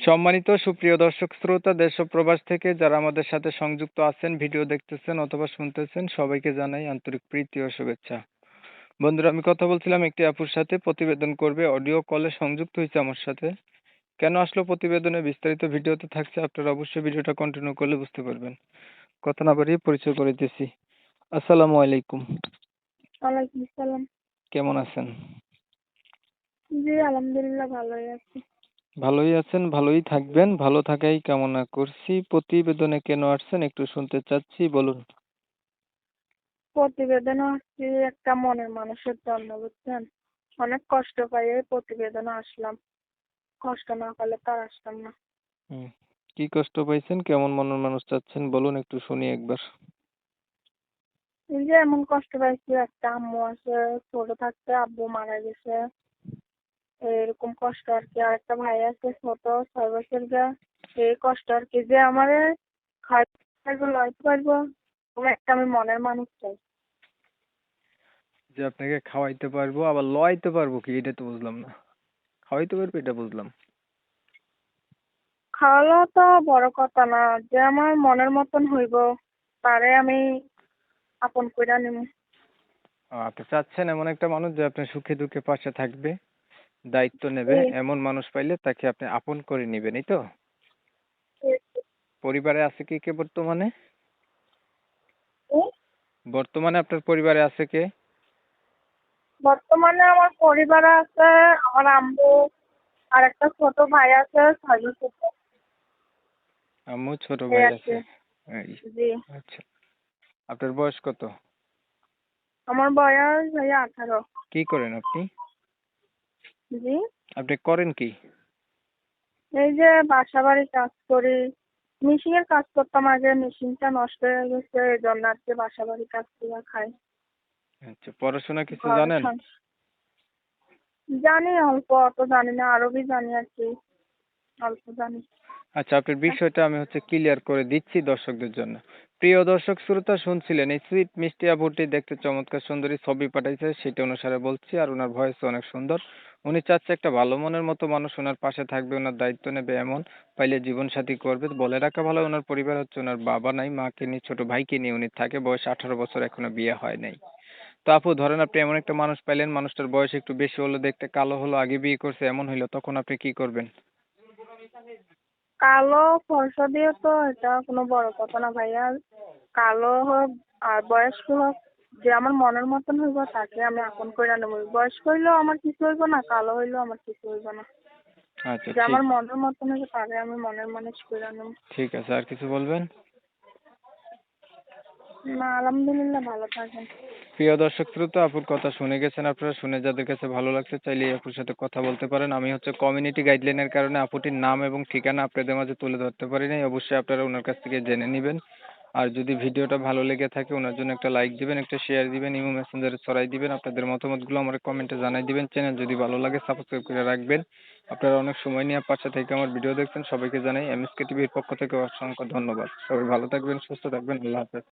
সম্মানিত সুপ্রিয় দর্শক শ্রোতা দেশ ও প্রবাস থেকে যারা আমাদের সাথে সংযুক্ত আছেন, ভিডিও দেখতেছেন অথবা শুনতেছেন, সবাইকে জানাই আন্তরিক প্রীতি ও শুভেচ্ছা। বন্ধুরা, আমি কথা বলছিলাম একটি আপুর সাথে, প্রতিবেদন করবে, অডিও কলে সংযুক্ত হয়েছে আমার সাথে। কেন আসলো প্রতিবেদনে বিস্তারিত ভিডিওতে থাকছে, আপনারা অবশ্যই ভিডিওটা কন্টিনিউ করলে বুঝতে পারবেন। কথা না বাড়িয়ে পরিচয় করে দিতেছি। আসসালামু আলাইকুম। ওয়ালাইকুম আসসালাম। কেমন আছেন? জি, আলহামদুলিল্লাহ ভালোই আছি। ভালোই আছেন, ভালোই থাকবেন, ভালো থাকাই কামনা করছি। প্রতিবেদনে কেন আসছেন একটু শুনতে চাচ্ছি, বলুন। প্রতিবেদন হচ্ছে একটা মনের মানুষের জন্য, বুঝছেন? অনেক কষ্ট পাই এই প্রতিবেদনে আসলাম। কষ্ট না পেলে তার আসতাম না। হুম। কি কষ্ট পাইছেন? কেমন মনের মানুষ চাচ্ছেন বলুন, একটু শুনি একবার। এই যে এমন কষ্ট পাইছি, একটা আম্মু আছে, ছোট থাকতে আব্বু মারা গেছে, এরকম কষ্ট আর কি। আর একটা ভাই আছে ছোট, 6 বছর যা, এই কষ্ট আর কি, যে আমারে খাইতে পারবো, লইতে পারবো, এরকম একটা আমি মনের মানুষ চাই। যে আপনাকে খাওয়াইতে পারবো, আবার লওয়াইতে পারবো কি, এটা তো বুঝলাম না। খাওয়াইতে পারবো এটা বুঝলাম। খাওয়ালো তো বড় কথা না, যে আমার মনের মতন হইব, তারে আমি আপন কইরা নিব। আপনি চাচ্ছেন এমন একটা মানুষ যে আপনার সুখে দুঃখে পাশে থাকবে, দায়িত্ব নেবে, এই এমন মানুষ পাইলে তাকে আপনি আপন করে নিবেন, এই তো? এই- পরিবারে আছে কে কে বর্তমানে? এই। বর্তমানে আপনার পরিবারে আছে কে? বর্তমানে আমার পরিবারে আছে আমার আম্মু, আর একটা ছোট ভাই আছে, 6 বছর। আম্মু, ছোট এই ভাই আর কি। আছে। এই, জি। আচ্ছা। আপনার বয়স কত? আমার বয়স ভাইয়া 18। কি করেন আপনি? জি। আপনি করেন কি? এই যে বাসা বাড়ি কাজ করি। মেশিনের কাজ করতাম আগে, মেশিনটা নষ্ট হয়ে গেছে, এই জন্য আর কি বাসা বাড়ি কাজ করে খাই। আচ্ছা, পড়াশোনা কিছু ঘর জানেন? জানি অল্প, অত জানি না, আরবি জানি আর কি, অল্প জানি। আচ্ছা, আপনার বিষয়টা আমি ক্লিয়ার করে দিচ্ছি দর্শকদের জন্য। প্রিয় দর্শক শ্রোতা, শুনছিলেন এই সুইট মিষ্টি আপুটি দেখতে চমৎকার সুন্দরী, ছবি পাঠাইছে, সেটা অনুসারে বলছি। আর ওনার ভয়েস অনেক সুন্দর। উনি চাচ্ছে একটা ভালো মনের মতো মানুষ ওনার পাশে থাকবে, ওনার দায়িত্ব নেবে, এমন পাইলে জীবন সাথী করবে। বলে রাখা ভালো, ওনার পরিবার ওনার বাবা নাই, মাকে নিয়ে, ছোট ভাইকে নিয়ে উনি থাকে। বয়স 18 বছর, এখনো বিয়ে হয় নাই। তো আপু, ধরেন আপনি এমন একটা মানুষ পাইলেন, মানুষটার বয়স একটু বেশি হলো, দেখতে কালো হলো, আগে বিয়ে করছে, এমন হইলো, তখন আপনি কি করবেন? কালো ফর্সা দিয়ে তো এটা কোনো বড় কথা না ভাইয়া। কালো হোক আর বয়স্ক হোক, যে আমার মনের মতন হইব তাকে আমি আপন কইরা নেব। বয়স্ক হইলেও আমার কিছু হইব না, কালো হইলেও আমার কিছু হইব না। আচ্ছা, যে ঠিক। আমার মনের মতন হইব তাকে আমি মনের মানুষ কইরা নেব। ঠিক আছে, আর কিছু বলবেন? না, আলহামদুলিল্লাহ ভালো থাকেন। প্রিয় দর্শক শ্রোতা, আপুর কথা শুনে গেছেন আপনারা। শুনে যাদের কাছে ভালো লাগছে, চাইলে এই আপুর সাথে কথা বলতে পারেন। আমি কমিউনিটি গাইডলাইনের কারণে আপুটির নাম এবং ঠিকানা আপনাদের মাঝে তুলে ধরতে পারি নাই। অবশ্যই আপনারা ওনার কাছ থেকে জেনে নেবেন। আর যদি ভিডিওটা ভালো লেগে থাকে, ওনার জন্য একটা লাইক দিবেন, একটা শেয়ার দিবেন, ইমো মেসেঞ্জারে ছড়াই দিবেন। আপনাদের মতামতগুলো আমার কমেন্টে জানাই দিবেন। চ্যানেল যদি ভালো লাগে সাবস্ক্রাইব করে রাখবেন। আপনারা অনেক সময় নিয়ে পাশে থেকে আমার ভিডিও দেখছেন, সবাইকে জানাই এমএসকে টিভির পক্ষ থেকে অসংখ্য ধন্যবাদ। সবাই ভালো থাকবেন, সুস্থ থাকবেন, আল্লাহ হাফেজ।